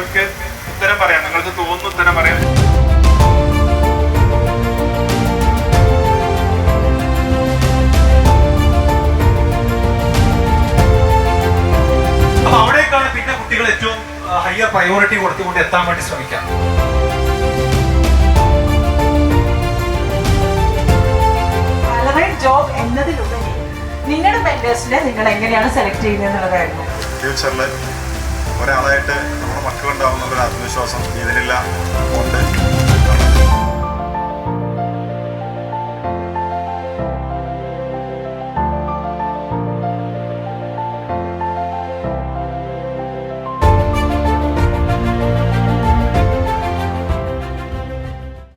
നിങ്ങൾക്ക് ഉത്തരം പറയാം, നിങ്ങൾക്ക് തോന്നുന്ന ഉത്തരം പറയാം. അപ്പൊ അവിടേക്കാണ് പിന്നെ കുട്ടികൾ ഏറ്റവും ഹയർ പ്രയോറിറ്റി കൊടുത്തുകൊണ്ട് എത്താൻ വേണ്ടി ശ്രമിക്കാം. ജോബ് എന്നതിലുപരി നിങ്ങളുടെ മെന്റേഴ്സിനെ നിങ്ങൾ എങ്ങനെയാണ് സെലക്ട് ചെയ്യുന്നത് എന്നുള്ളതായിരുന്നു. ഫ്യൂച്ചറിൽ ഒരാളായിട്ട് നമ്മുടെ മക്കളുണ്ടാവുന്ന ഒരു ആത്മവിശ്വാസം ഇതിലെല്ലാം ഉണ്ട്.